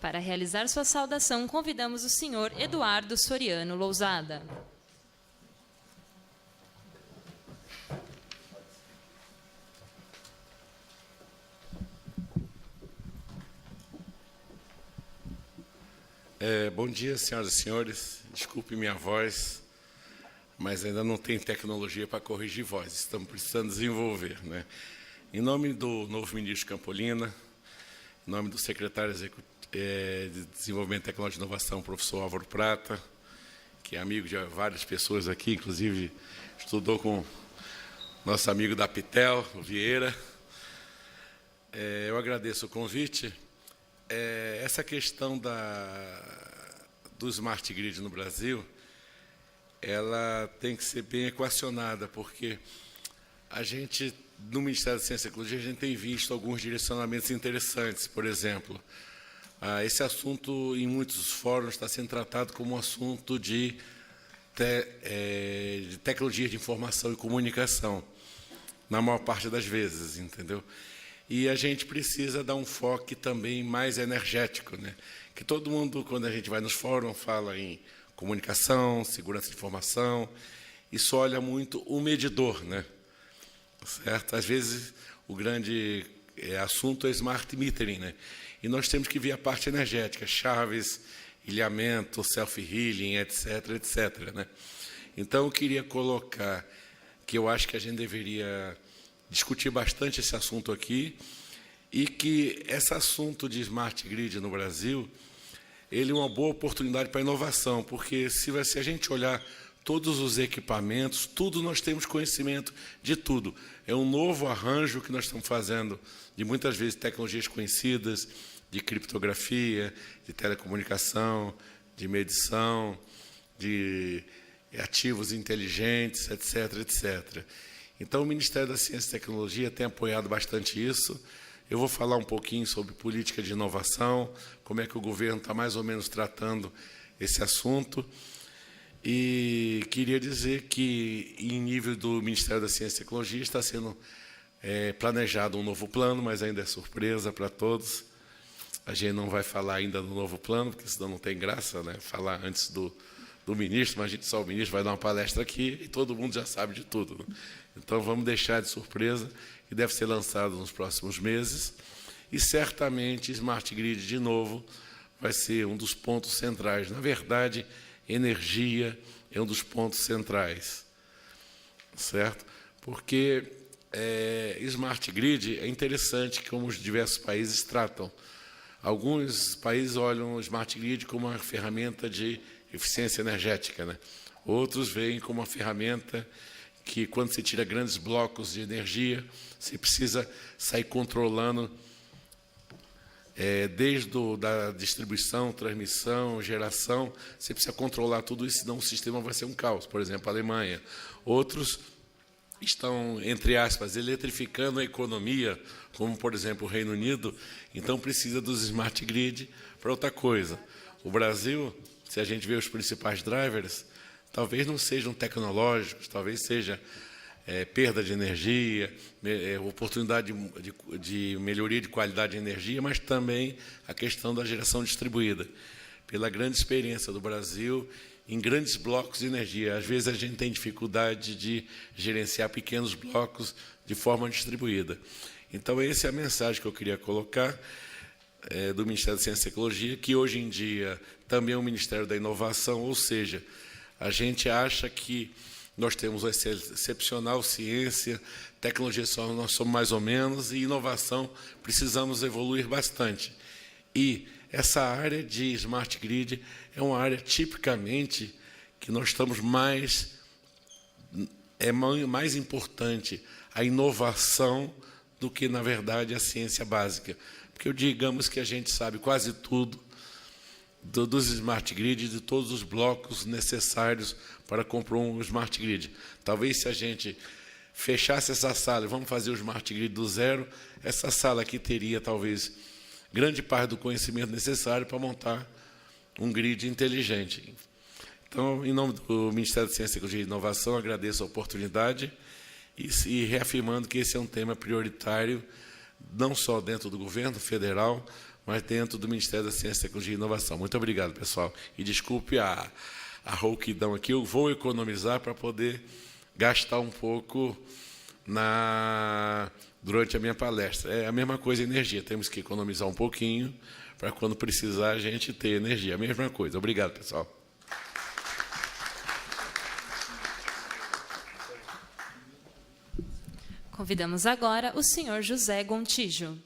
Para realizar sua saudação, convidamos o senhor Eduardo Soriano Lousada. Bom dia, senhoras e senhores. Desculpe minha voz, mas ainda não tem tecnologia para corrigir voz. Estamos precisando desenvolver, né? Em nome do novo ministro Campolina, em nome do secretário de Desenvolvimento Tecnológico e Inovação, professor Álvaro Prata, que é amigo de várias pessoas aqui, inclusive estudou com nosso amigo da Pitel, o Vieira. Eu agradeço o convite. Essa questão do Smart Grid no Brasil, ela tem que ser bem equacionada, porque a gente, no Ministério da Ciência e Tecnologia, a gente tem visto alguns direcionamentos interessantes. Por exemplo, esse assunto, em muitos fóruns, está sendo tratado como um assunto de tecnologia de informação e comunicação, na maior parte das vezes, entendeu? E a gente precisa dar um foco também mais energético, né? Que todo mundo, quando a gente vai nos fóruns, fala em comunicação, segurança de informação, e só olha muito o medidor, né? Certo? Às vezes, o grande assunto é smart metering, né? E nós temos que ver a parte energética, chaves, ilhamento, self-healing, etc., etc., né? Então, eu queria colocar que eu acho que a gente deveria discutir bastante esse assunto aqui, e que esse assunto de Smart Grid no Brasil, ele é uma boa oportunidade para inovação, porque se a gente olhar todos os equipamentos, tudo nós temos conhecimento de tudo. É um novo arranjo que nós estamos fazendo de muitas vezes tecnologias conhecidas, de criptografia, de telecomunicação, de medição, de ativos inteligentes, etc., etc. Então, o Ministério da Ciência e Tecnologia tem apoiado bastante isso. Eu vou falar um pouquinho sobre política de inovação, como é que o governo está mais ou menos tratando esse assunto. E queria dizer que, em nível do Ministério da Ciência e Tecnologia, está sendo planejado um novo plano, mas ainda é surpresa para todos. A gente não vai falar ainda do novo plano, porque senão não tem graça, né? Falar antes do ministro, mas só o ministro vai dar uma palestra aqui e todo mundo já sabe de tudo, né? Então, vamos deixar de surpresa, que deve ser lançado nos próximos meses. E, certamente, Smart Grid, de novo, vai ser um dos pontos centrais. Na verdade, energia é um dos pontos centrais, certo? Porque Smart Grid é interessante como os diversos países tratam. Alguns países olham o Smart Grid como uma ferramenta de eficiência energética, né? Outros veem como uma ferramenta que, quando você tira grandes blocos de energia, você precisa sair controlando desde da distribuição, transmissão, geração, você precisa controlar tudo isso, senão o sistema vai ser um caos. Por exemplo, a Alemanha. Outros estão, entre aspas, eletrificando a economia, como, por exemplo, o Reino Unido, então precisa dos Smart Grid para outra coisa. O Brasil, se a gente vê os principais drivers, talvez não sejam tecnológicos, talvez seja perda de energia, oportunidade de melhoria de qualidade de energia, mas também a questão da geração distribuída. Pela grande experiência do Brasil em grandes blocos de energia. Às vezes a gente tem dificuldade de gerenciar pequenos blocos de forma distribuída. Então, essa é a mensagem que eu queria colocar do Ministério da Ciência e Tecnologia, que hoje em dia também é o Ministério da Inovação, ou seja, a gente acha que nós temos excepcional ciência, tecnologia só nós somos mais ou menos, e inovação precisamos evoluir bastante. E essa área de Smart Grid é uma área tipicamente que nós estamos mais importante a inovação do que, na verdade, a ciência básica. Porque digamos que a gente sabe quase tudo dos Smart Grid, de todos os blocos necessários para comprar um Smart Grid. Talvez se a gente fechasse essa sala e vamos fazer o Smart Grid do zero, essa sala aqui teria talvez grande parte do conhecimento necessário para montar um grid inteligente. Então, em nome do Ministério da Ciência, Tecnologia e Inovação, agradeço a oportunidade e reafirmando que esse é um tema prioritário, não só dentro do governo federal, mas dentro do Ministério da Ciência, Tecnologia e Inovação. Muito obrigado, pessoal. E desculpe a rouquidão aqui, eu vou economizar para poder gastar um pouco durante a minha palestra. É a mesma coisa, energia. Temos que economizar um pouquinho para quando precisar a gente ter energia. A mesma coisa. Obrigado, pessoal. Convidamos agora o senhor José Gontijo.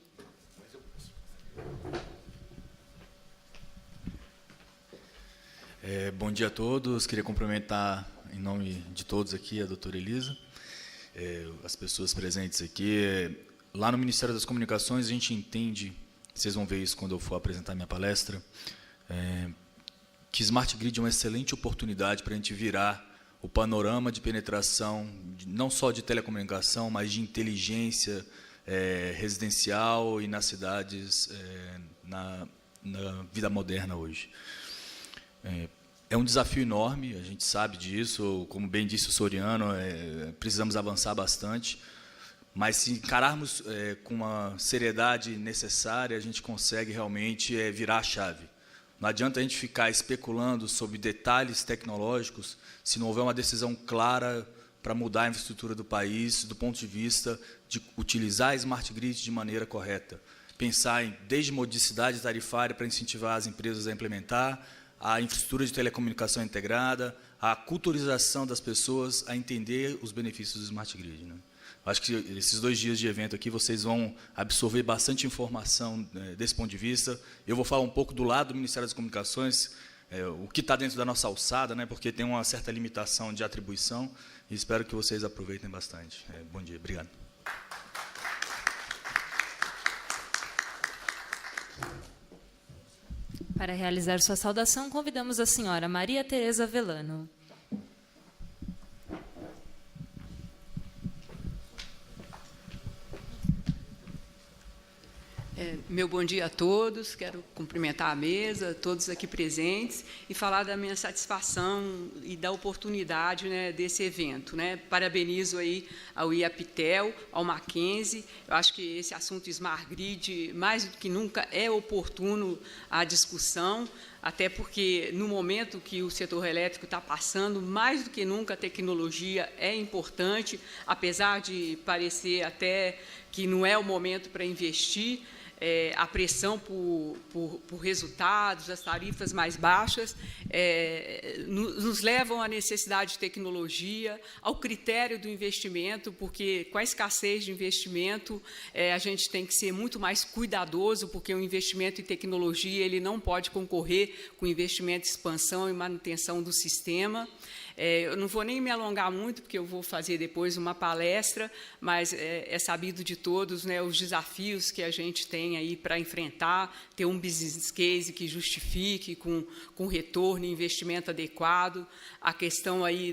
Bom dia a todos. Queria cumprimentar, em nome de todos aqui, a doutora Elisa, as pessoas presentes aqui. Lá no Ministério das Comunicações, a gente entende, vocês vão ver isso quando eu for apresentar minha palestra, que Smart Grid é uma excelente oportunidade para a gente virar o panorama de penetração, não só de telecomunicação, mas de inteligência residencial e nas cidades, na vida moderna hoje. É um desafio enorme, a gente sabe disso, como bem disse o Soriano, precisamos avançar bastante, mas se encararmos com a seriedade necessária, a gente consegue realmente virar a chave. Não adianta a gente ficar especulando sobre detalhes tecnológicos se não houver uma decisão clara para mudar a infraestrutura do país, do ponto de vista de utilizar a Smart Grid de maneira correta. Pensar desde modicidade tarifária para incentivar as empresas a implementar, a infraestrutura de telecomunicação integrada, a culturização das pessoas a entender os benefícios do Smart Grid, né? Acho que esses 2 dias de evento aqui vocês vão absorver bastante informação desse ponto de vista. Eu vou falar um pouco do lado do Ministério das Comunicações, o que está dentro da nossa alçada, né, porque tem uma certa limitação de atribuição, e espero que vocês aproveitem bastante. Bom dia, obrigado. Para realizar sua saudação, convidamos a senhora Maria Tereza Velano. Meu bom dia a todos, quero cumprimentar a mesa, todos aqui presentes, e falar da minha satisfação e da oportunidade, né, desse evento, né. Parabenizo aí ao IAPTEL, ao Mackenzie. Eu acho que esse assunto Smart Grid, mais do que nunca, é oportuno à discussão, até porque, no momento que o setor elétrico está passando, mais do que nunca a tecnologia é importante, apesar de parecer até que não é o momento para investir. A pressão por resultados, as tarifas mais baixas, nos levam à necessidade de tecnologia, ao critério do investimento, porque com a escassez de investimento, a gente tem que ser muito mais cuidadoso, porque o investimento em tecnologia ele não pode concorrer com o investimento em expansão e manutenção do sistema. Eu não vou nem me alongar muito, porque eu vou fazer depois uma palestra, mas é sabido de todos, né, os desafios que a gente tem aí para enfrentar, ter um business case que justifique com retorno e investimento adequado, a questão aí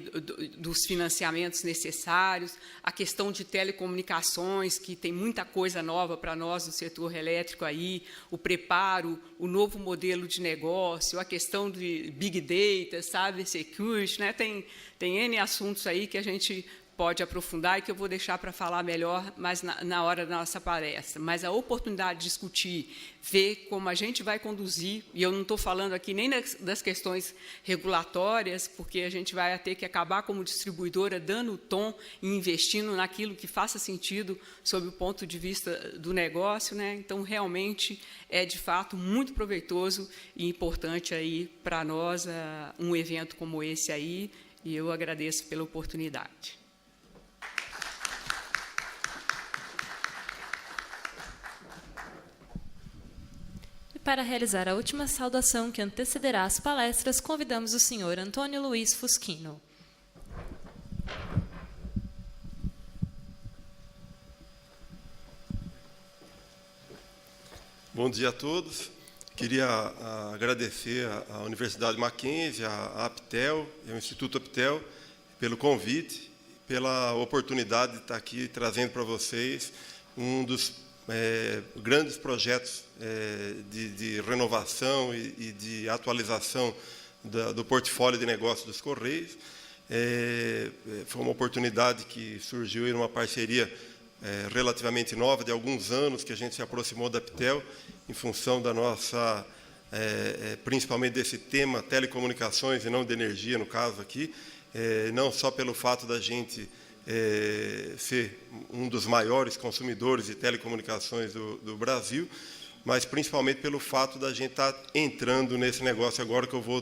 dos financiamentos necessários, a questão de telecomunicações, que tem muita coisa nova para nós do setor elétrico aí, o preparo, o novo modelo de negócio, a questão de Big Data, cybersecurity, né? Tem N assuntos aí que a gente pode aprofundar e que eu vou deixar para falar melhor mais na hora da nossa palestra. Mas a oportunidade de discutir, ver como a gente vai conduzir, e eu não estou falando aqui nem das questões regulatórias, porque a gente vai ter que acabar como distribuidora dando o tom e investindo naquilo que faça sentido sob o ponto de vista do negócio, né? Então, realmente, é, de fato, muito proveitoso e importante aí para nós um evento como esse aí, e eu agradeço pela oportunidade. Para realizar a última saudação que antecederá as palestras, convidamos o senhor Antônio Luiz Fusquino. Bom dia a todos. Queria agradecer à Universidade Mackenzie, à APTEL e ao Instituto APTEL pelo convite, pela oportunidade de estar aqui trazendo para vocês um dos grandes projetos de renovação e de atualização do portfólio de negócios dos Correios. Foi uma oportunidade que surgiu em uma parceria relativamente nova, de alguns anos que a gente se aproximou da Aptel, em função da nossa, principalmente desse tema telecomunicações e não de energia, no caso aqui, não só pelo fato da gente ser um dos maiores consumidores de telecomunicações do Brasil, mas principalmente pelo fato da gente estar entrando nesse negócio agora, que eu vou,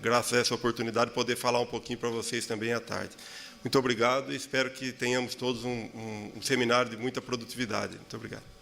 graças a essa oportunidade, poder falar um pouquinho para vocês também à tarde. Muito obrigado e espero que tenhamos todos um seminário de muita produtividade. Muito obrigado.